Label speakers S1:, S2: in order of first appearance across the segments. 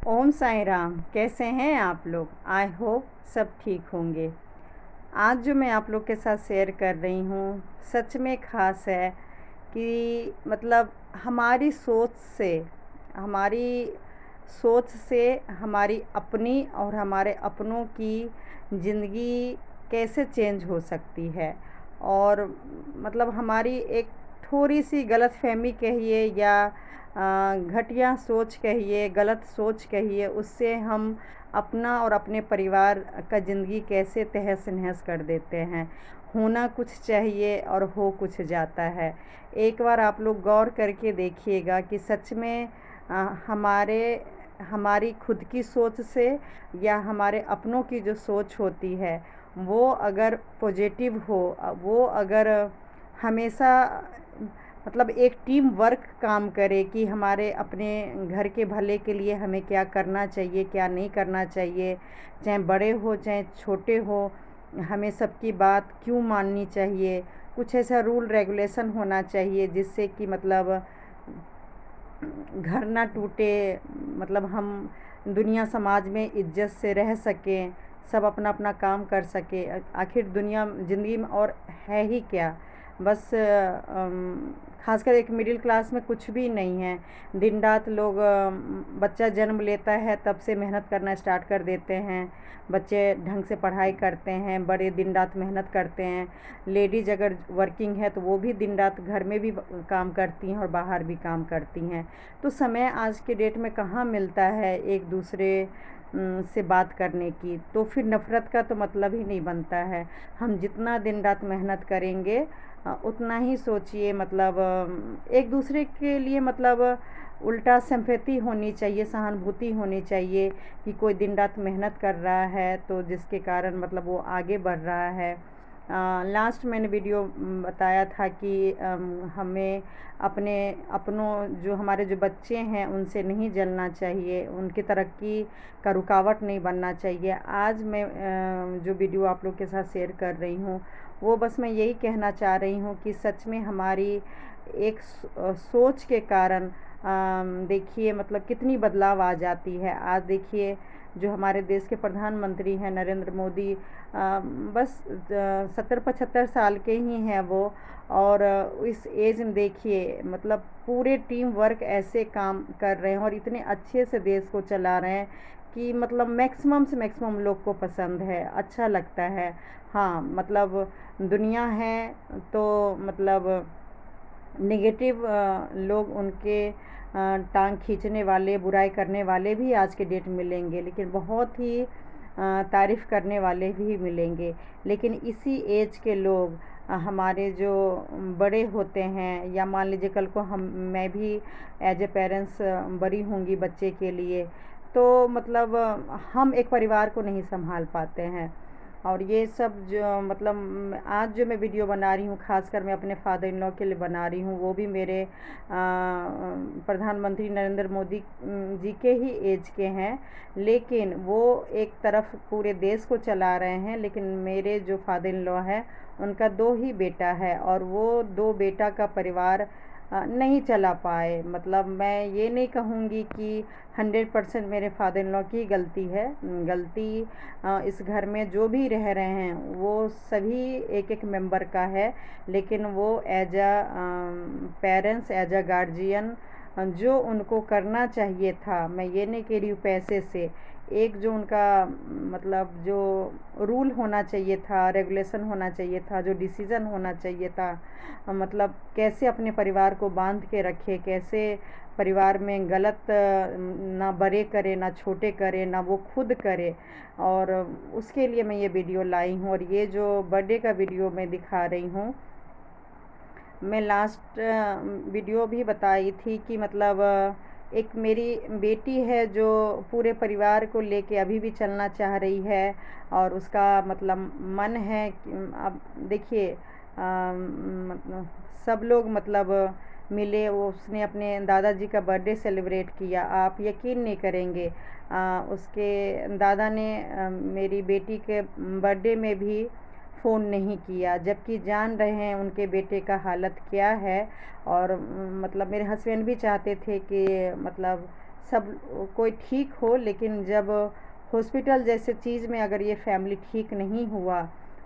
S1: ओम साई राम। कैसे हैं आप लोग? आई होप सब ठीक होंगे। आज जो मैं आप लोग के साथ शेयर कर रही हूँ सच में ख़ास है कि मतलब हमारी हमारी सोच से हमारी अपनी और हमारे अपनों की ज़िंदगी कैसे चेंज हो सकती है। और मतलब हमारी एक थोड़ी सी गलतफ़हमी कहिए या घटिया सोच कहिए, गलत सोच कहिए, उससे हम अपना और अपने परिवार का ज़िंदगी कैसे तहस नहस कर देते हैं। होना कुछ चाहिए और हो कुछ जाता है। एक बार आप लोग गौर करके देखिएगा कि सच में हमारी खुद की सोच से या हमारे अपनों की जो सोच होती है वो अगर पॉजिटिव हो, वो अगर हमेशा मतलब एक टीम वर्क काम करे कि हमारे अपने घर के भले के लिए हमें क्या करना चाहिए, क्या नहीं करना चाहिए, चाहे बड़े हो चाहे छोटे हो, हमें सबकी बात क्यों माननी चाहिए। कुछ ऐसा रूल रेगुलेशन होना चाहिए जिससे कि मतलब घर ना टूटे, मतलब हम दुनिया समाज में इज्जत से रह सकें, सब अपना अपना काम कर सकें। आखिर दुनिया ज़िंदगी में और है ही क्या, बस खासकर एक मिडिल क्लास में कुछ भी नहीं है। दिन रात लोग बच्चा जन्म लेता है तब से मेहनत करना स्टार्ट कर देते हैं। बच्चे ढंग से पढ़ाई करते हैं, बड़े दिन रात मेहनत करते हैं। लेडीज़ अगर वर्किंग है तो वो भी दिन रात घर में भी काम करती हैं और बाहर भी काम करती हैं। तो समय आज के डेट में कहाँ मिलता है एक दूसरे से बात करने की। तो फिर नफ़रत का तो मतलब ही नहीं बनता है। हम जितना दिन रात मेहनत करेंगे उतना ही सोचिए मतलब एक दूसरे के लिए मतलब उल्टा सिंपैथी होनी चाहिए, सहानुभूति होनी चाहिए कि कोई दिन रात मेहनत कर रहा है तो जिसके कारण मतलब वो आगे बढ़ रहा है। लास्ट मैंने वीडियो बताया था कि हमें अपनों जो हमारे जो बच्चे हैं उनसे नहीं जलना चाहिए, उनकी तरक्की का रुकावट नहीं बनना चाहिए। आज मैं जो वीडियो आप लोग के साथ शेयर कर रही हूँ वो बस मैं यही कहना चाह रही हूँ कि सच में हमारी एक सोच के कारण देखिए मतलब कितनी बदलाव आ जाती है। आज देखिए जो हमारे देश के प्रधानमंत्री हैं नरेंद्र मोदी, बस 70-75 साल के ही हैं वो। और इस एज में देखिए मतलब पूरे टीम वर्क ऐसे काम कर रहे हैं और इतने अच्छे से देश को चला रहे हैं कि मतलब मैक्सिमम से मैक्सिमम लोग को पसंद है, अच्छा लगता है। हाँ मतलब दुनिया है तो मतलब नेगेटिव लोग उनके टांग खींचने वाले, बुराई करने वाले भी आज के डेट में मिलेंगे, लेकिन बहुत ही तारीफ़ करने वाले भी मिलेंगे। लेकिन इसी एज के लोग हमारे जो बड़े होते हैं या मान लीजिए कल को मैं भी एज ए पेरेंट्स बड़ी होंगी बच्चे के लिए, तो मतलब हम एक परिवार को नहीं संभाल पाते हैं। और ये सब जो मतलब आज जो मैं वीडियो बना रही हूँ खासकर मैं अपने फादर इन लॉ के लिए बना रही हूँ, वो भी मेरे प्रधानमंत्री नरेंद्र मोदी जी के ही एज के हैं। लेकिन वो एक तरफ पूरे देश को चला रहे हैं, लेकिन मेरे जो फादर इन लॉ है उनका 2 ही बेटा है और वो 2 बेटा का परिवार नहीं चला पाए। मतलब मैं ये नहीं कहूँगी कि 100% मेरे फादर इन लॉ की गलती है। गलती इस घर में जो भी रह रहे हैं वो सभी एक एक मेंबर का है, लेकिन वो as a parents, as a guardian जो उनको करना चाहिए था, मैं ये नहीं कह रही हूँ पैसे से, एक जो उनका मतलब जो रूल होना चाहिए था, रेगुलेशन होना चाहिए था, जो डिसीज़न होना चाहिए था, मतलब कैसे अपने परिवार को बांध के रखे, कैसे परिवार में गलत ना बड़े करे ना छोटे करे ना वो खुद करे। और उसके लिए मैं ये वीडियो लाई हूँ। और ये जो बर्थडे का वीडियो मैं दिखा रही हूँ, मैं लास्ट वीडियो भी बताई थी कि मतलब एक मेरी बेटी है जो पूरे परिवार को लेके अभी भी चलना चाह रही है और उसका मतलब मन है कि अब देखिए मतलब सब लोग मतलब मिले, वो उसने अपने दादाजी का बर्थडे सेलिब्रेट किया। आप यकीन नहीं करेंगे, उसके दादा ने मेरी बेटी के बर्थडे में भी फ़ोन नहीं किया, जबकि जान रहे हैं उनके बेटे का हालत क्या है। और मतलब मेरे हस्बैंड भी चाहते थे कि मतलब सब कोई ठीक हो, लेकिन जब हॉस्पिटल जैसे चीज़ में अगर ये फैमिली ठीक नहीं हुआ,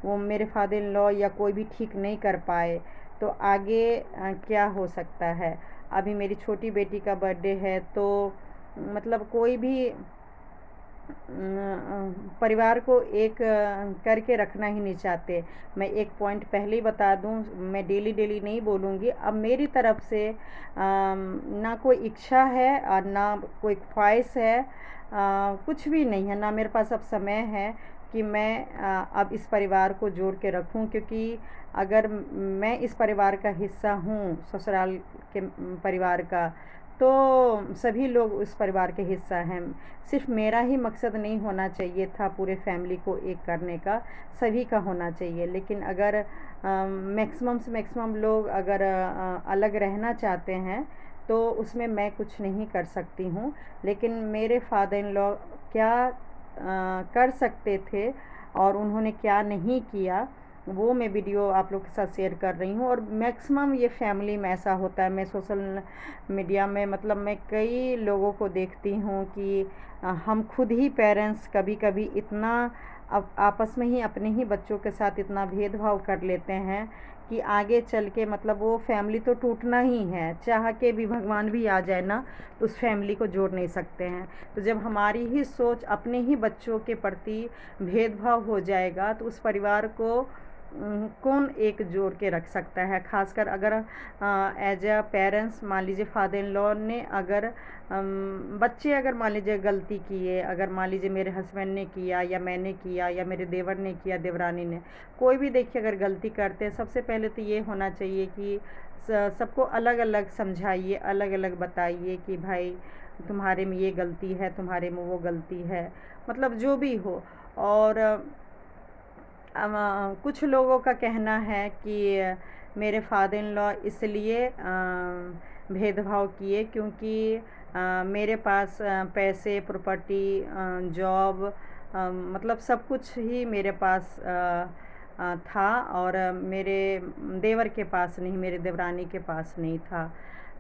S1: वो मेरे फादर इन लॉ या कोई भी ठीक नहीं कर पाए, तो आगे क्या हो सकता है। अभी मेरी छोटी बेटी का बर्थडे है, तो मतलब कोई भी परिवार को एक करके रखना ही नहीं चाहते। मैं एक पॉइंट पहले ही बता दूं, मैं डेली डेली नहीं बोलूँगी। अब मेरी तरफ से ना कोई इच्छा है और ना कोई ख्वाहिश है, कुछ भी नहीं है, ना मेरे पास अब समय है कि मैं अब इस परिवार को जोड़ के रखूं, क्योंकि अगर मैं इस परिवार का हिस्सा हूँ, ससुराल के परिवार का, तो सभी लोग उस परिवार के हिस्सा हैं। सिर्फ मेरा ही मकसद नहीं होना चाहिए था पूरे फैमिली को एक करने का, सभी का होना चाहिए। लेकिन अगर मैक्सिमम से मैक्सिमम लोग अगर अलग रहना चाहते हैं, तो उसमें मैं कुछ नहीं कर सकती हूँ। लेकिन मेरे फादर इन लॉ क्या कर सकते थे और उन्होंने क्या नहीं किया, वो मैं वीडियो आप लोग के साथ शेयर कर रही हूँ। और मैक्सिमम ये फैमिली में ऐसा होता है, मैं सोशल मीडिया में मतलब मैं कई लोगों को देखती हूँ कि हम खुद ही पेरेंट्स कभी कभी इतना अब आपस में ही अपने ही बच्चों के साथ इतना भेदभाव कर लेते हैं कि आगे चल के मतलब वो फैमिली तो टूटना ही है, चाह के भी भगवान भी आ जाए ना, तो उस फैमिली को जोड़ नहीं सकते हैं। तो जब हमारी ही सोच अपने ही बच्चों के प्रति भेदभाव हो जाएगा, तो उस परिवार को कौन एक जोड़ के रख सकता है। खासकर अगर एज अ पेरेंट्स, मान लीजिए फादर इन लॉ ने अगर बच्चे अगर मान लीजिए गलती किए, अगर मान लीजिए मेरे हस्बैंड ने किया या मैंने किया या मेरे देवर ने किया, देवरानी ने, कोई भी देखिए अगर गलती करते हैं, सबसे पहले तो ये होना चाहिए कि सबको अलग अलग समझाइए, अलग अलग बताइए कि भाई तुम्हारे में ये गलती है, तुम्हारे में वो गलती है, मतलब जो भी हो। और कुछ लोगों का कहना है कि मेरे फादर इन लॉ इसलिए भेदभाव किए क्योंकि मेरे पास पैसे, प्रॉपर्टी, जॉब, मतलब सब कुछ ही मेरे पास था, और मेरे देवर के पास नहीं, मेरे देवरानी के पास नहीं था।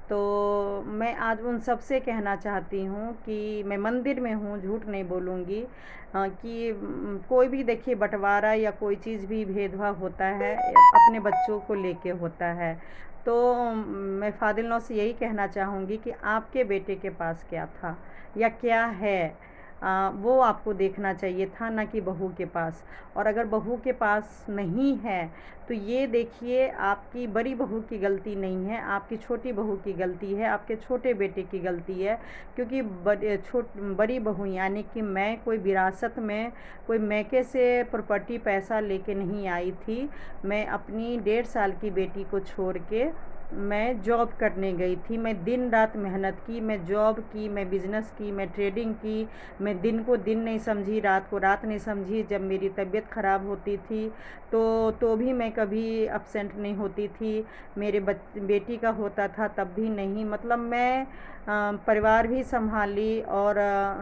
S1: तो मैं आज उन सब से कहना चाहती हूँ कि मैं मंदिर में हूँ, झूठ नहीं बोलूँगी, कि कोई भी देखिए बंटवारा या कोई चीज़ भी भेदभाव होता है अपने बच्चों को लेके होता है। तो मैं फादर इन लॉ से यही कहना चाहूँगी कि आपके बेटे के पास क्या था या क्या है, वो आपको देखना चाहिए था, ना कि बहू के पास। और अगर बहू के पास नहीं है, तो ये देखिए आपकी बड़ी बहू की गलती नहीं है, आपकी छोटी बहू की गलती है, आपके छोटे बेटे की गलती है। क्योंकि बड़ी बहू यानी कि मैं कोई विरासत में कोई मैके से प्रॉपर्टी पैसा लेके नहीं आई थी। मैं अपनी 1.5 साल की बेटी को छोड़ के मैं जॉब करने गई थी। मैं दिन रात मेहनत की, मैं जॉब की, मैं बिज़नेस की, मैं ट्रेडिंग की। मैं दिन को दिन नहीं समझी, रात को रात नहीं समझी। जब मेरी तबीयत ख़राब होती थी तो भी मैं कभी अपसेंट नहीं होती थी। मेरे बेटी का होता था तब भी नहीं। मतलब मैं परिवार भी संभाली और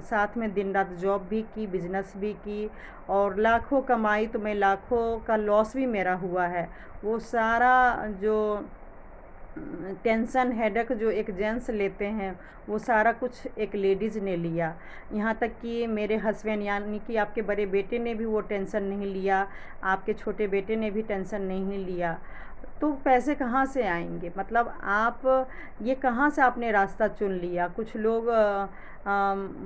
S1: साथ में दिन रात जॉब भी की, बिज़नेस भी की, और लाखों कमाई। तो मैं लाखों का लॉस भी मेरा हुआ है। वो सारा जो टेंशन, हेडेक जो एक जेंट्स लेते हैं, वो सारा कुछ एक लेडीज़ ने लिया। यहाँ तक कि मेरे हस्बैंड यानी कि आपके बड़े बेटे ने भी वो टेंशन नहीं लिया, आपके छोटे बेटे ने भी टेंशन नहीं लिया। तो पैसे कहाँ से आएंगे, मतलब आप ये कहाँ से आपने रास्ता चुन लिया। कुछ लोग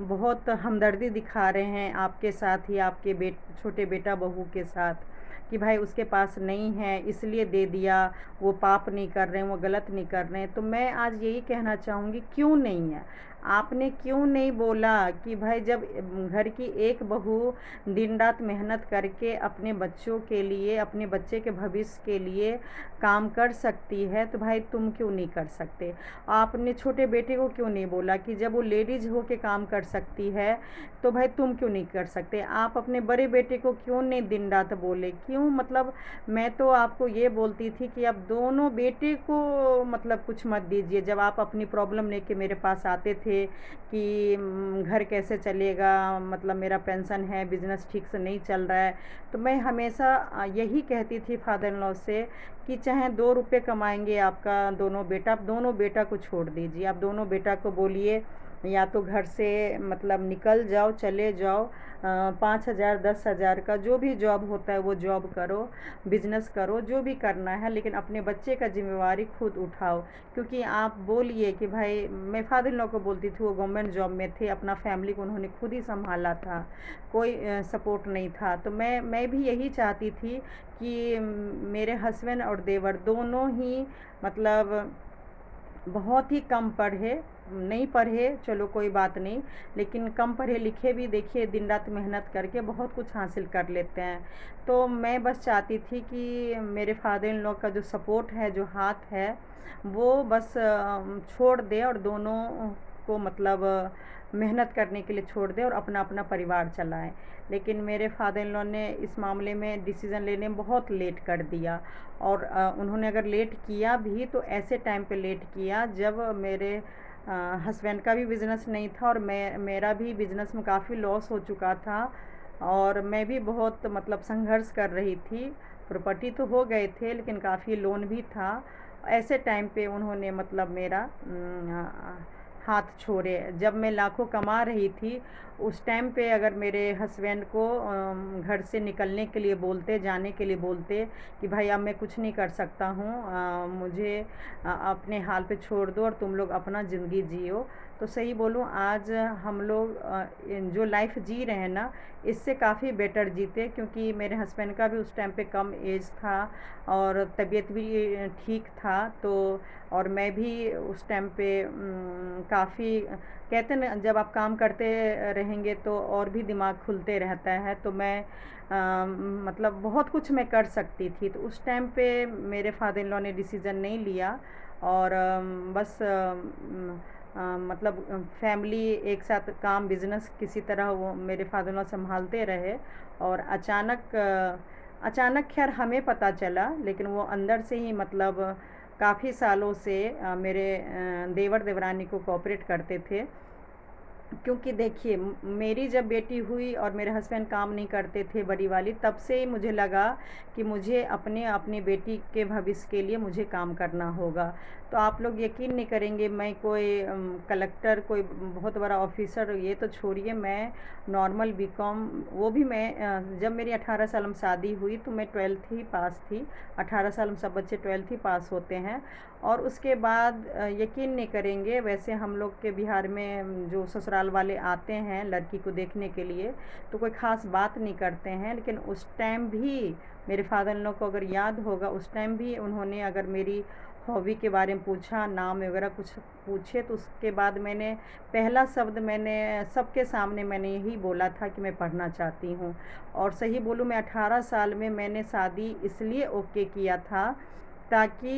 S1: बहुत हमदर्दी दिखा रहे हैं आपके साथ ही, आपके छोटे बेटा बहू के साथ, कि भाई उसके पास नहीं है इसलिए दे दिया, वो पाप नहीं कर रहे हैं, वो गलत नहीं कर रहे हैं। तो मैं आज यही कहना चाहूँगी, क्यों नहीं है, आपने क्यों नहीं बोला कि भाई जब घर की एक बहू दिन रात मेहनत करके अपने बच्चों के लिए, अपने बच्चे के भविष्य के लिए काम कर सकती है, तो भाई तुम क्यों नहीं कर सकते। आपने छोटे बेटे को क्यों नहीं बोला कि जब वो लेडीज़ हो के काम कर सकती है, तो भाई तुम क्यों नहीं कर सकते। आप अपने बड़े बेटे को क्यों नहीं दिन रात बोले, क्यों। मतलब मैं तो आपको ये बोलती थी कि आप दोनों बेटे को मतलब कुछ मत दीजिए। जब आप अपनी प्रॉब्लम लेके मेरे पास आते थे कि घर कैसे चलेगा, मतलब मेरा पेंशन है, बिज़नेस ठीक से नहीं चल रहा है, तो मैं हमेशा यही कहती थी फादर इन लॉ से कि चाहे 2 रुपये कमाएंगे आपका दोनों बेटा, आप दोनों बेटा को छोड़ दीजिए। आप दोनों बेटा को बोलिए या तो घर से मतलब निकल जाओ, चले जाओ, 5,000 10,000 का जो भी जॉब होता है वो जॉब करो, बिजनेस करो, जो भी करना है, लेकिन अपने बच्चे का जिम्मेवारी खुद उठाओ। क्योंकि आप बोलिए कि भाई, मैं फादर इन लॉ को बोलती थी, वो गवर्नमेंट जॉब में थे, अपना फैमिली को उन्होंने खुद ही संभाला था, कोई सपोर्ट नहीं था। तो मैं भी यही चाहती थी कि मेरे हस्बैंड और देवर दोनों ही मतलब बहुत ही कम पढ़े, नहीं पढ़े चलो कोई बात नहीं, लेकिन कम पढ़े लिखे भी देखिए दिन रात मेहनत करके बहुत कुछ हासिल कर लेते हैं। तो मैं बस चाहती थी कि मेरे फादर इन लॉ का जो सपोर्ट है, जो हाथ है, वो बस छोड़ दे और दोनों को मतलब मेहनत करने के लिए छोड़ दे और अपना अपना परिवार चलाएं। लेकिन मेरे फादर इन लॉ ने इस मामले में डिसीज़न लेने में बहुत लेट कर दिया। और उन्होंने अगर लेट किया भी तो ऐसे टाइम पे लेट किया जब मेरे हस्बैंड का भी बिज़नेस नहीं था और मेरा भी बिज़नेस में काफ़ी लॉस हो चुका था, और मैं भी बहुत मतलब संघर्ष कर रही थी। प्रॉपर्टी तो हो गए थे लेकिन काफ़ी लोन भी था। ऐसे टाइम पे उन्होंने मतलब मेरा हाथ छोड़े। जब मैं लाखों कमा रही थी उस टाइम पे अगर मेरे हस्बैंड को घर से निकलने के लिए बोलते, जाने के लिए बोलते कि भाई अब मैं कुछ नहीं कर सकता हूँ, मुझे अपने हाल पे छोड़ दो और तुम लोग अपना ज़िंदगी जियो, तो सही बोलूँ आज हम लोग जो लाइफ जी रहे हैं ना, इससे काफ़ी बेटर जीते। क्योंकि मेरे हस्बैंड का भी उस टाइम पे कम एज था और तबीयत भी ठीक था। तो और मैं भी उस टाइम पे काफ़ी, कहते ना जब आप काम करते रहेंगे तो और भी दिमाग खुलते रहता है। तो मैं मतलब बहुत कुछ मैं कर सकती थी। तो उस टाइम पे मेरे फादर इन लॉ ने डिसीज़न नहीं लिया और बस मतलब फैमिली एक साथ काम बिज़नेस किसी तरह वो मेरे फादर इन लॉ संभालते रहे। और अचानक खैर हमें पता चला, लेकिन वो अंदर से ही मतलब काफ़ी सालों से मेरे देवर देवरानी को कोऑपरेट करते थे। क्योंकि देखिए मेरी जब बेटी हुई और मेरे हस्बैंड काम नहीं करते थे बड़ी वाली, तब से ही मुझे लगा कि मुझे अपनी बेटी के भविष्य के लिए मुझे काम करना होगा। तो आप लोग यकीन नहीं करेंगे, मैं कोई कलेक्टर, कोई बहुत बड़ा ऑफिसर ये तो छोड़िए, मैं नॉर्मल बीकॉम, वो भी मैं जब मेरी 18 साल में शादी हुई तो मैं 12th ही पास थी। 18 साल में सब बच्चे 12th ही पास होते हैं। और उसके बाद यकीन नहीं करेंगे, वैसे हम लोग के बिहार में जो ससुराल वाले आते हैं लड़की को देखने के लिए तो कोई ख़ास बात नहीं करते हैं, लेकिन उस टाइम भी मेरे फादर इन लॉ को अगर याद होगा, उस टाइम भी उन्होंने अगर मेरी हॉबी के बारे में पूछा, नाम वगैरह कुछ पूछे, तो उसके बाद मैंने पहला शब्द मैंने सबके सामने मैंने यही बोला था कि मैं पढ़ना चाहती हूँ। और सही बोलूँ मैं 18 साल में मैंने शादी इसलिए ओके किया था ताकि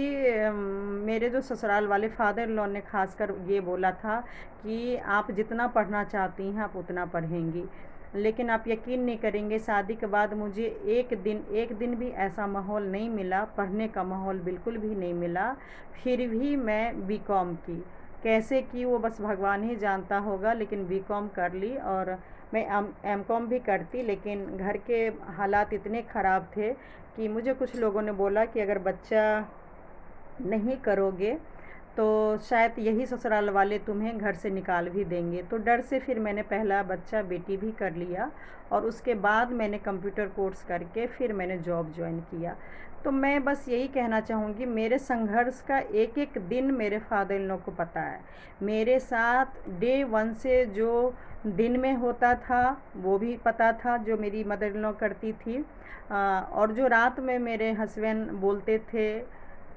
S1: मेरे जो ससुराल वाले फादर इन लॉ ने खासकर ये बोला था कि आप जितना पढ़ना चाहती हैं आप उतना पढ़ेंगी। लेकिन आप यकीन नहीं करेंगे, शादी के बाद मुझे एक दिन भी ऐसा माहौल नहीं मिला, पढ़ने का माहौल बिल्कुल भी नहीं मिला। फिर भी मैं बीकॉम की, कैसे की वो बस भगवान ही जानता होगा, लेकिन बीकॉम कर ली। और मैं एमकॉम भी करती, लेकिन घर के हालात इतने ख़राब थे कि मुझे कुछ लोगों ने बोला कि अगर बच्चा नहीं करोगे तो शायद यही ससुराल वाले तुम्हें घर से निकाल भी देंगे। तो डर से फिर मैंने पहला बच्चा बेटी भी कर लिया और उसके बाद मैंने कंप्यूटर कोर्स करके फिर मैंने जॉब ज्वाइन किया। तो मैं बस यही कहना चाहूँगी, मेरे संघर्ष का एक एक दिन मेरे फादर इन लॉ को पता है। मेरे साथ डे वन से जो दिन में होता था वो भी पता था, जो मेरी मदर इन लॉ करती थी। और जो रात में मेरे हस्बैंड बोलते थे,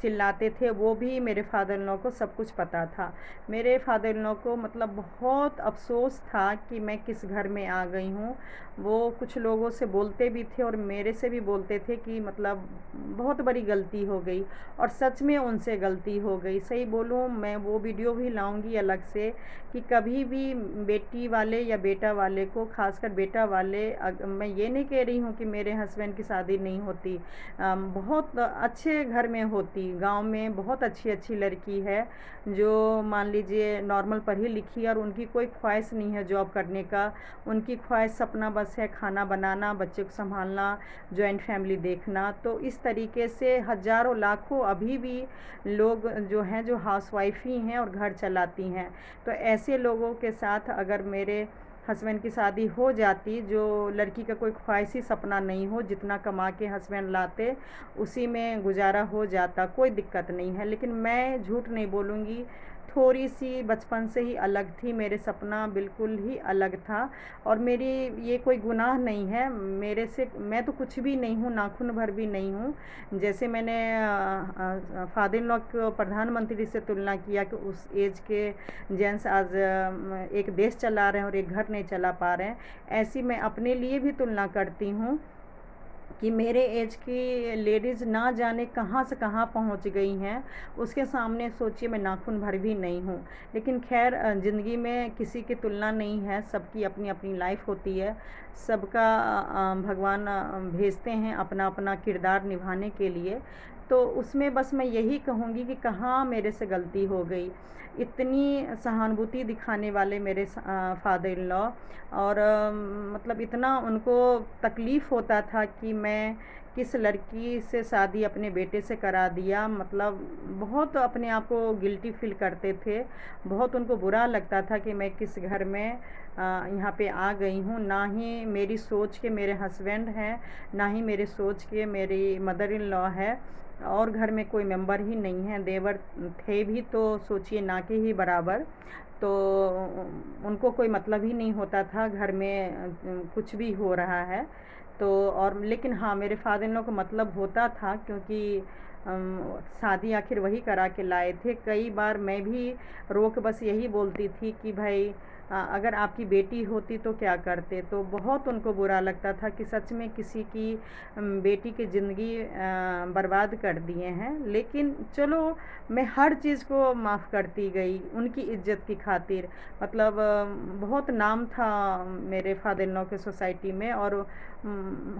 S1: चिल्लाते थे, वो भी मेरे फादर इन लॉ को सब कुछ पता था। मेरे फादर इन लॉ को मतलब बहुत अफ़सोस था कि मैं किस घर में आ गई हूँ। वो कुछ लोगों से बोलते भी थे और मेरे से भी बोलते थे कि मतलब बहुत बड़ी गलती हो गई, और सच में उनसे गलती हो गई। सही बोलूँ, मैं वो वीडियो भी लाऊंगी अलग से कि कभी भी बेटी वाले या बेटा वाले को, खासकर बेटा वाले, मैं ये नहीं कह रही हूँ कि मेरे हस्बैंड की शादी नहीं होती, बहुत अच्छे घर में होती गांव में बहुत अच्छी अच्छी लड़की है जो मान लीजिए नॉर्मल पढ़ी लिखी है और उनकी कोई ख्वाहिश नहीं है जॉब करने का। उनकी ख्वाहिश सपना बस है खाना बनाना, बच्चे को संभालना, जॉइंट फैमिली देखना। तो इस तरीके से हज़ारों लाखों अभी भी लोग जो हैं जो हाउसवाइफ ही हैं और घर चलाती हैं। तो ऐसे लोगों के साथ अगर मेरे हस्बैंड की शादी हो जाती, जो लड़की का कोई ख्वाहिशी सपना नहीं हो, जितना कमा के हस्बैंड लाते उसी में गुजारा हो जाता, कोई दिक्कत नहीं है। लेकिन मैं झूठ नहीं बोलूँगी, थोड़ी सी बचपन से ही अलग थी, मेरे सपना बिल्कुल ही अलग था। और मेरी ये कोई गुनाह नहीं है, मेरे से मैं तो कुछ भी नहीं हूँ, नाखून भर भी नहीं हूँ। जैसे मैंने फादर इन लॉ को प्रधानमंत्री से तुलना किया कि उस एज के जेंट्स आज एक देश चला रहे हैं और एक घर नहीं चला पा रहे हैं, ऐसी मैं अपने लिए भी तुलना करती हूँ कि मेरे एज की लेडीज़ ना जाने कहाँ से कहाँ पहुँच गई हैं। उसके सामने सोचिए मैं नाखून भर भी नहीं हूँ। लेकिन खैर ज़िंदगी में किसी की तुलना नहीं है, सबकी अपनी अपनी लाइफ होती है, सबका भगवान भेजते हैं अपना अपना किरदार निभाने के लिए। तो उसमें बस मैं यही कहूँगी कि कहाँ मेरे से गलती हो गई। इतनी सहानुभूति दिखाने वाले मेरे फादर इन लॉ, और मतलब इतना उनको तकलीफ़ होता था कि मैं किस लड़की से शादी अपने बेटे से करा दिया। मतलब बहुत अपने आप को गिल्टी फील करते थे, बहुत उनको बुरा लगता था कि मैं किस घर में यहाँ पे आ गई हूँ। ना ही मेरी सोच के मेरे हस्बैंड हैं, ना ही मेरे सोच के मेरी मदर इन लॉ है, और घर में कोई मेंबर ही नहीं है। देवर थे भी तो सोचिए ना के ही बराबर। तो उनको कोई मतलब ही नहीं होता था घर में कुछ भी हो रहा है तो। और लेकिन हाँ, मेरे फादर इन लॉ को मतलब होता था, क्योंकि शादी आखिर वही करा के लाए थे। कई बार मैं भी रोक बस यही बोलती थी कि भाई अगर आपकी बेटी होती तो क्या करते। तो बहुत उनको बुरा लगता था कि सच में किसी की बेटी की ज़िंदगी बर्बाद कर दिए हैं। लेकिन चलो, मैं हर चीज़ को माफ़ करती गई उनकी इज्जत की खातिर। मतलब बहुत नाम था मेरे फादर इन लॉ के सोसाइटी में, और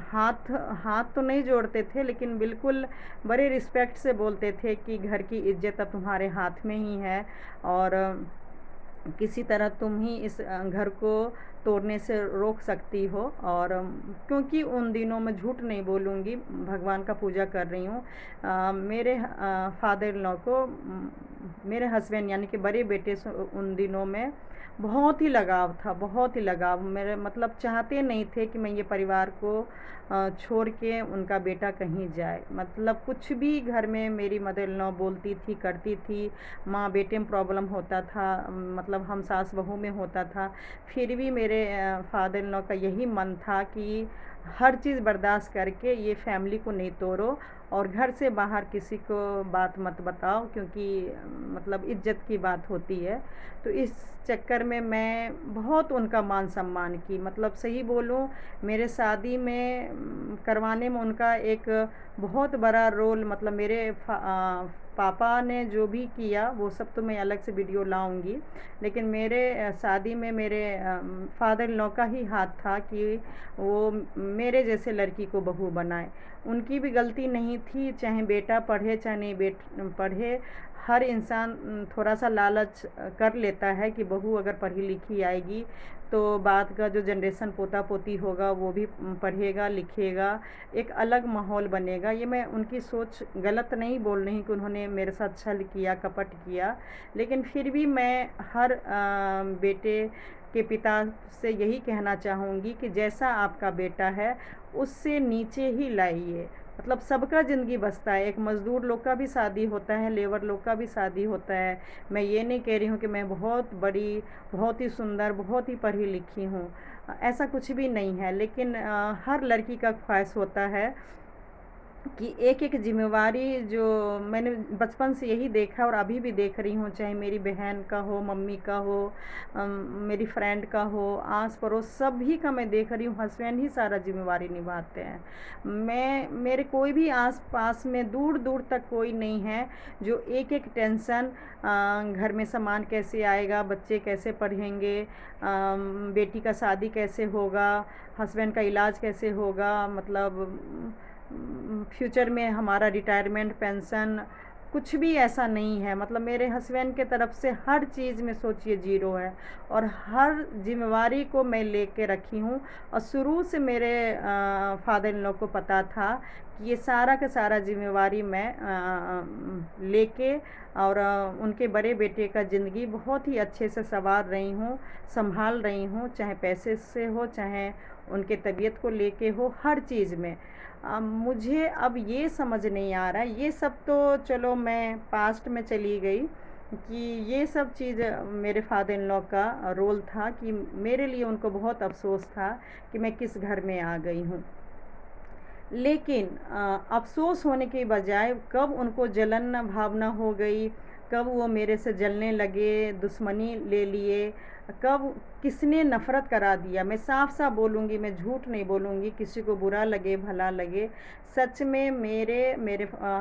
S1: हाथ हाथ तो नहीं जोड़ते थे, लेकिन बिल्कुल बड़े रिस्पेक्ट से बोलते थे कि घर की इज्जत अब तुम्हारे हाथ में ही है, और किसी तरह तुम ही इस घर को तोड़ने से रोक सकती हो। और क्योंकि उन दिनों में झूठ नहीं बोलूँगी, भगवान का पूजा कर रही हूँ, मेरे फादर इन लॉ को मेरे हस्बैंड यानी कि बड़े बेटे से उन दिनों में बहुत ही लगाव था, बहुत ही लगाव। मेरे मतलब चाहते नहीं थे कि मैं ये परिवार को छोड़ के उनका बेटा कहीं जाए। मतलब कुछ भी घर में मेरी मदर इन लॉ बोलती थी, करती थी, माँ बेटे में प्रॉब्लम होता था, मतलब हम सास बहू में होता था, फिर भी मेरे फादर इन लॉ का यही मन था कि हर चीज़ बर्दाश्त करके ये फैमिली को नहीं तोड़ो, और घर से बाहर किसी को बात मत बताओ, क्योंकि मतलब इज्जत की बात होती है। तो इस चक्कर में मैं बहुत उनका मान सम्मान की। मतलब सही बोलूँ, मेरे शादी में करवाने में उनका एक बहुत बड़ा रोल, मतलब मेरे पापा ने जो भी किया वो सब तो मैं अलग से वीडियो लाऊंगी, लेकिन मेरे शादी में मेरे फादर इन लॉ का ही हाथ था कि वो मेरे जैसे लड़की को बहू बनाए। उनकी भी गलती नहीं थी, चाहे बेटा पढ़े चाहे नहीं पढ़े, हर इंसान थोड़ा सा लालच कर लेता है कि बहू अगर पढ़ी लिखी आएगी तो बाद का जो जनरेशन पोता पोती होगा वो भी पढ़ेगा लिखेगा, एक अलग माहौल बनेगा। ये मैं उनकी सोच गलत नहीं बोल रही कि उन्होंने मेरे साथ छल किया, कपट किया, लेकिन फिर भी मैं हर बेटे के पिता से यही कहना चाहूँगी कि जैसा आपका बेटा है उससे नीचे ही लाइए। मतलब सबका ज़िंदगी बसता है, एक मज़दूर लोग का भी शादी होता है, लेबर लोग का भी शादी होता है। मैं ये नहीं कह रही हूँ कि मैं बहुत बड़ी, बहुत ही सुंदर, बहुत ही पढ़ी लिखी हूँ, ऐसा कुछ भी नहीं है। लेकिन हर लड़की का ख्वाहिश होता है कि एक एक जिम्मेवारी, जो मैंने बचपन से यही देखा और अभी भी देख रही हूँ, चाहे मेरी बहन का हो, मम्मी का हो, मेरी फ्रेंड का हो, आस पड़ोस सभी का मैं देख रही हूँ, हस्बैंड ही सारा जिम्मेवारी निभाते हैं। मेरे कोई भी आस पास में दूर दूर तक कोई नहीं है जो एक एक टेंशन, घर में सामान कैसे आएगा, बच्चे कैसे पढ़ेंगे, बेटी का शादी कैसे होगा, हस्बैंड का इलाज कैसे होगा, मतलब फ्यूचर में हमारा रिटायरमेंट पेंशन, कुछ भी ऐसा नहीं है। मतलब मेरे हस्बैंड के तरफ से हर चीज़ में सोचिए ज़ीरो है, और हर जिम्मेवारी को मैं लेके रखी हूँ। और शुरू से मेरे फादर इन लॉ को पता था कि ये सारा का सारा जिम्मेवारी मैं लेके और उनके बड़े बेटे का ज़िंदगी बहुत ही अच्छे से संवार रही हूँ, संभाल रही हूँ, चाहे पैसे से हो, चाहे उनके तबीयत को लेके हो, हर चीज़ में। मुझे अब ये समझ नहीं आ रहा है, ये सब तो चलो मैं पास्ट में चली गई, कि ये सब चीज़ मेरे फादर इन लॉ का रोल था, कि मेरे लिए उनको बहुत अफसोस था कि मैं किस घर में आ गई हूँ। लेकिन अफ़सोस होने के बजाय कब उनको जलन भावना हो गई, कब वो मेरे से जलने लगे, दुश्मनी ले लिए, कब किसने नफ़रत करा दिया। मैं साफ-साफ बोलूँगी, मैं झूठ नहीं बोलूँगी, किसी को बुरा लगे, भला लगे। सच में मेरे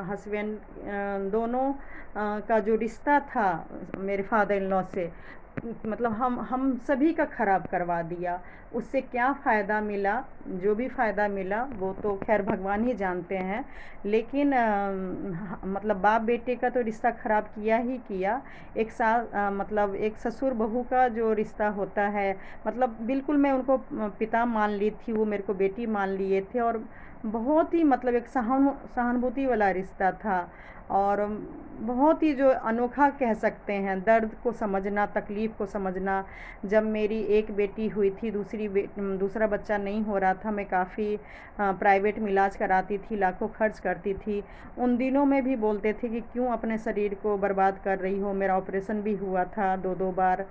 S1: हस्बैंड दोनों का जो रिश्ता था मेरे फादर इन लॉ से, मतलब हम सभी का ख़राब करवा दिया। उससे क्या फ़ायदा मिला, जो भी फ़ायदा मिला वो तो खैर भगवान ही जानते हैं। लेकिन मतलब बाप बेटे का तो रिश्ता ख़राब किया ही किया। मतलब एक ससुर बहू का जो रिश्ता होता है, मतलब बिल्कुल मैं उनको पिता मान ली थी, वो मेरे को बेटी मान लिए थे, और बहुत ही मतलब एक सहानुभूति वाला रिश्ता था, और बहुत ही जो अनोखा कह सकते हैं, दर्द को समझना, तकलीफ़ को समझना। जब मेरी एक बेटी हुई थी, दूसरा बच्चा नहीं हो रहा था, मैं काफ़ी प्राइवेट में इलाज कराती थी, लाखों खर्च करती थी। उन दिनों में भी बोलते थे कि क्यों अपने शरीर को बर्बाद कर रही हो। मेरा ऑपरेशन भी हुआ था 2-2 बार।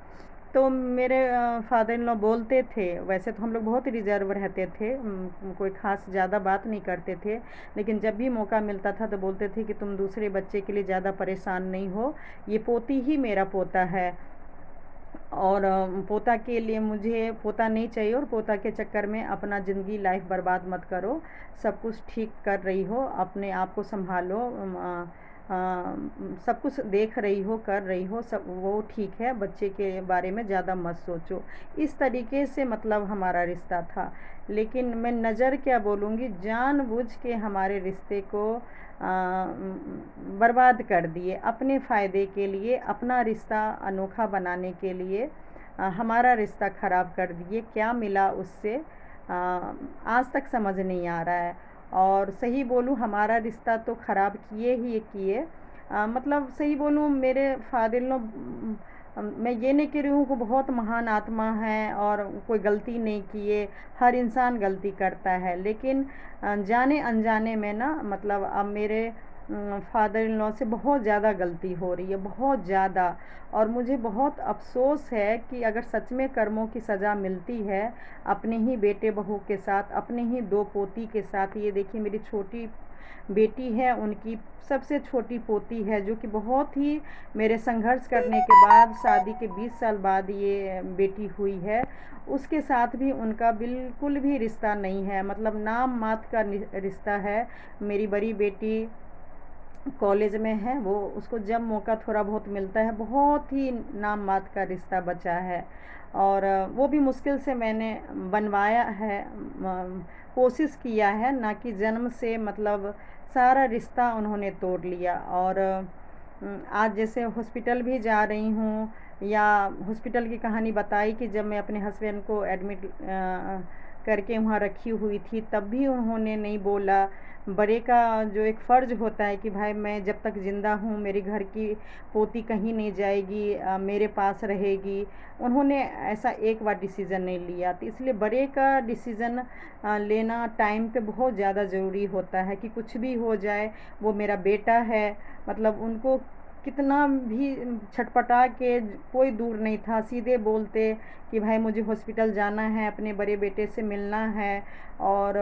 S1: तो मेरे फादर इन लॉ बोलते थे, वैसे तो हम लोग बहुत रिज़र्व रहते थे, कोई ख़ास ज़्यादा बात नहीं करते थे, लेकिन जब भी मौका मिलता था तो बोलते थे कि तुम दूसरे बच्चे के लिए ज़्यादा परेशान नहीं हो, ये पोती ही मेरा पोता है, और पोता के लिए मुझे पोता नहीं चाहिए, और पोता के चक्कर में अपना ज़िंदगी लाइफ बर्बाद मत करो। सब कुछ ठीक कर रही हो, अपने आप को संभालो, सब कुछ देख रही हो, कर रही हो, सब वो ठीक है, बच्चे के बारे में ज़्यादा मत सोचो। इस तरीके से मतलब हमारा रिश्ता था। लेकिन मैं नज़र क्या बोलूँगी, जानबूझ के हमारे रिश्ते को बर्बाद कर दिए अपने फ़ायदे के लिए, अपना रिश्ता अनोखा बनाने के लिए हमारा रिश्ता ख़राब कर दिए। क्या मिला उससे आज तक समझ नहीं आ रहा है। और सही बोलूँ, हमारा रिश्ता तो ख़राब किए ही किए। मतलब सही बोलूँ, मेरे फादर इन लॉ, मैं ये नहीं कह रही हूँ कि बहुत महान आत्मा है और कोई गलती नहीं किए, हर इंसान गलती करता है, लेकिन जाने अनजाने में ना, मतलब अब मेरे फादर इन लॉ से बहुत ज़्यादा गलती हो रही है, बहुत ज़्यादा। और मुझे बहुत अफ़सोस है कि अगर सच में कर्मों की सज़ा मिलती है अपने ही बेटे बहू के साथ, अपने ही 2 पोती के साथ। ये देखिए, मेरी छोटी बेटी है, उनकी सबसे छोटी पोती है, जो कि बहुत ही मेरे संघर्ष करने के बाद, शादी के 20 साल बाद ये बेटी हुई है। उसके साथ भी उनका बिल्कुल भी रिश्ता नहीं है, मतलब नाम मात्र का रिश्ता है। मेरी बड़ी बेटी कॉलेज में है, वो उसको जब मौका थोड़ा बहुत मिलता है, बहुत ही नाम मात्र का रिश्ता बचा है, और वो भी मुश्किल से मैंने बनवाया है, कोशिश किया है, ना कि जन्म से मतलब सारा रिश्ता उन्होंने तोड़ लिया। और आज जैसे हॉस्पिटल भी जा रही हूँ, या हॉस्पिटल की कहानी बताई कि जब मैं अपने हस्बैंड को एडमिट करके वहाँ रखी हुई थी, तब भी उन्होंने नहीं बोला। बड़े का जो एक फ़र्ज़ होता है कि भाई मैं जब तक ज़िंदा हूँ, मेरी घर की पोती कहीं नहीं जाएगी, मेरे पास रहेगी, उन्होंने ऐसा एक बार डिसीज़न नहीं लिया। तो इसलिए बड़े का डिसीज़न लेना टाइम पे बहुत ज़्यादा ज़रूरी होता है, कि कुछ भी हो जाए, वो मेरा बेटा है। मतलब उनको कितना भी छटपटा के कोई दूर नहीं था, सीधे बोलते कि भाई मुझे हॉस्पिटल जाना है, अपने बड़े बेटे से मिलना है। और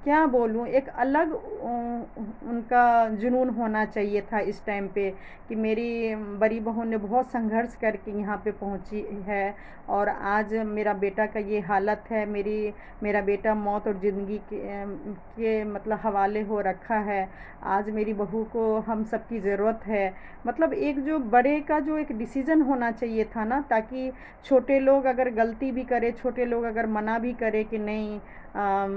S1: क्या बोलूँ, एक अलग उनका जुनून होना चाहिए था इस टाइम पे, कि मेरी बड़ी बहू ने बहुत संघर्ष करके यहाँ पे पहुँची है, और आज मेरा बेटा का ये हालत है। मेरा बेटा मौत और ज़िंदगी के मतलब हवाले हो रखा है। आज मेरी बहू को हम सबकी ज़रूरत है, मतलब एक जो बड़े का जो एक डिसीज़न होना चाहिए था ना, ताकि छोटे लोग अगर गलती भी करे, छोटे लोग अगर मना भी करे कि नहीं,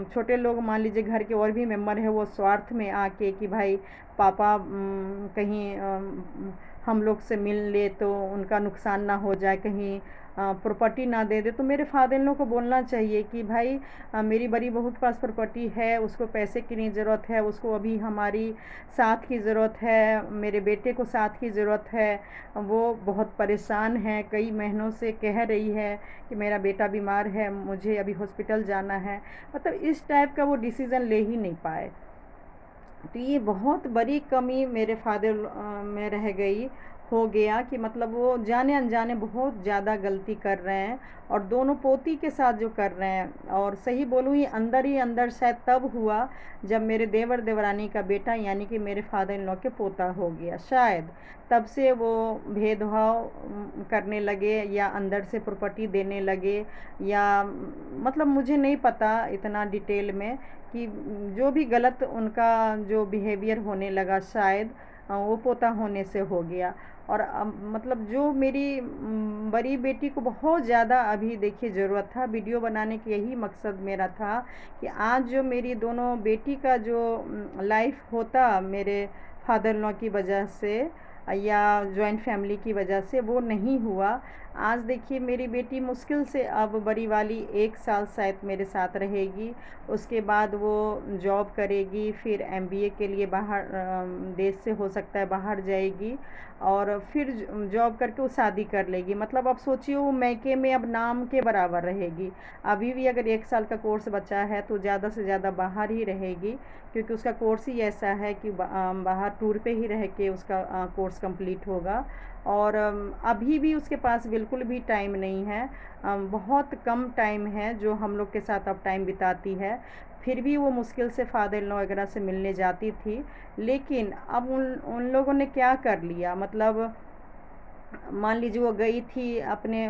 S1: छोटे लोग मान लीजिए घर के और भी मेंबर हैं, वो स्वार्थ में आके कि भाई पापा कहीं हम लोग से मिल ले तो उनका नुकसान ना हो जाए, कहीं प्रॉपर्टी ना दे दे, तो मेरे फादर इन लोग को बोलना चाहिए कि भाई मेरी बड़ी बहू के पास प्रॉपर्टी है, उसको पैसे की नहीं ज़रूरत है, उसको अभी हमारी साथ की ज़रूरत है, मेरे बेटे को साथ की ज़रूरत है, वो बहुत परेशान है, कई महीनों से कह रही है कि मेरा बेटा बीमार है, मुझे अभी हॉस्पिटल जाना है। मतलब इस टाइप का वो डिसीज़न ले ही नहीं पाए। तो ये बहुत बड़ी कमी मेरे फादर में रह गई, हो गया कि मतलब वो जाने अनजाने बहुत ज़्यादा गलती कर रहे हैं, और दोनों पोती के साथ जो कर रहे हैं। और सही बोलूँ, ये अंदर ही अंदर शायद तब हुआ जब मेरे देवर देवरानी का बेटा यानी कि मेरे फादर इन लॉ के पोता हो गया, शायद तब से वो भेदभाव करने लगे, या अंदर से प्रॉपर्टी देने लगे, या मतलब मुझे नहीं पता इतना डिटेल में कि जो भी गलत उनका जो बिहेवियर होने लगा, शायद वो पोता होने से हो गया। और मतलब जो मेरी बड़ी बेटी को बहुत ज़्यादा अभी देखिए ज़रूरत था, वीडियो बनाने की यही मकसद मेरा था कि आज जो मेरी दोनों बेटी का जो लाइफ होता मेरे फादर लॉ की वजह से या जॉइंट फैमिली की वजह से, वो नहीं हुआ। आज देखिए मेरी बेटी मुश्किल से अब बड़ी वाली 1 साल शायद मेरे साथ रहेगी, उसके बाद वो जॉब करेगी, फिर एमबीए के लिए बाहर देश से हो सकता है बाहर जाएगी, और फिर जॉब करके वो शादी कर लेगी। मतलब अब सोचिए वो मायके में अब नाम के बराबर रहेगी। अभी भी अगर 1 साल का कोर्स बचा है तो ज़्यादा से ज़्यादा बाहर ही रहेगी, क्योंकि उसका कोर्स ही ऐसा है कि बाहर टूर पे ही रह के उसका कोर्स कंप्लीट होगा। और अभी भी उसके पास बिल्कुल भी टाइम नहीं है, बहुत कम टाइम है जो हम लोग के साथ अब टाइम बिताती है। फिर भी वो मुश्किल से फादर इन लॉ वगैरह से मिलने जाती थी। लेकिन अब उन उन लोगों ने क्या कर लिया, मतलब मान लीजिए वो गई थी अपने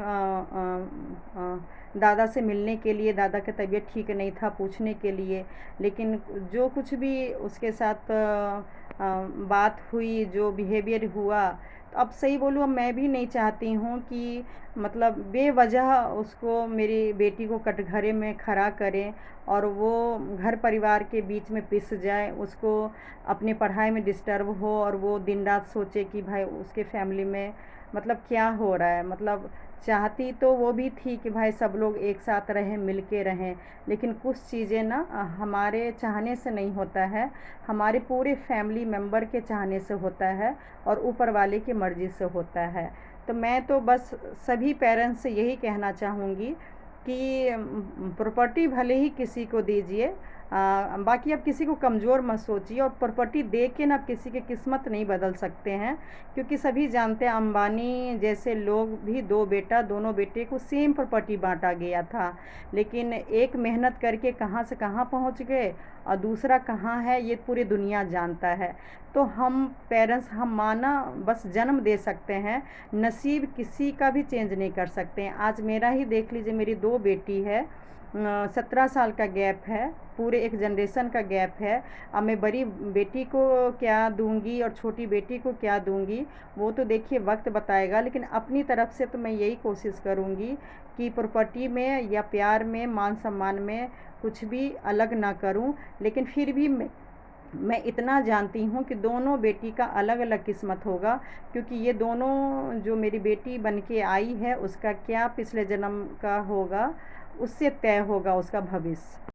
S1: दादा से मिलने के लिए, दादा की तबीयत ठीक नहीं था पूछने के लिए, लेकिन जो कुछ भी उसके साथ बात हुई, जो बिहेवियर हुआ, तो अब सही बोलूँ, अब मैं भी नहीं चाहती हूँ कि मतलब बेवजह उसको, मेरी बेटी को कटघरे में खड़ा करें और वो घर परिवार के बीच में पिस जाए, उसको अपनी पढ़ाई में डिस्टर्ब हो, और वो दिन रात सोचे कि भाई उसके फैमिली में मतलब क्या हो रहा है। मतलब चाहती तो वो भी थी कि भाई सब लोग एक साथ रहें, मिल के रहें, लेकिन कुछ चीज़ें ना हमारे चाहने से नहीं होता है, हमारे पूरे फैमिली मेम्बर के चाहने से होता है, और ऊपर वाले की मर्ज़ी से होता है। तो मैं तो बस सभी पेरेंट्स से यही कहना चाहूँगी कि प्रॉपर्टी भले ही किसी को दीजिए, बाकी आप किसी को कमज़ोर मत सोचिए, और प्रॉपर्टी दे के ना किसी की किस्मत नहीं बदल सकते हैं, क्योंकि सभी जानते हैं अंबानी जैसे लोग भी, 2 बेटा, दोनों बेटे को सेम प्रॉपर्टी बांटा गया था, लेकिन एक मेहनत करके कहाँ से कहाँ पहुंच गए और दूसरा कहाँ है ये पूरी दुनिया जानता है। तो हम पेरेंट्स, हम माना बस जन्म दे सकते हैं, नसीब किसी का भी चेंज नहीं कर सकते हैं। आज मेरा ही देख लीजिए, मेरी 2 बेटी है, 17 साल का गैप है, पूरे एक जनरेशन का गैप है। अब मैं बड़ी बेटी को क्या दूंगी और छोटी बेटी को क्या दूंगी, वो तो देखिए वक्त बताएगा, लेकिन अपनी तरफ से तो मैं यही कोशिश करूंगी कि प्रॉपर्टी में या प्यार में, मान सम्मान में कुछ भी अलग ना करूं। लेकिन फिर भी मैं इतना जानती हूँ कि दोनों बेटी का अलग अलग किस्मत होगा, क्योंकि ये दोनों जो मेरी बेटी बन के आई है, उसका क्या पिछले जन्म का होगा, उससे तय होगा उसका भविष्य।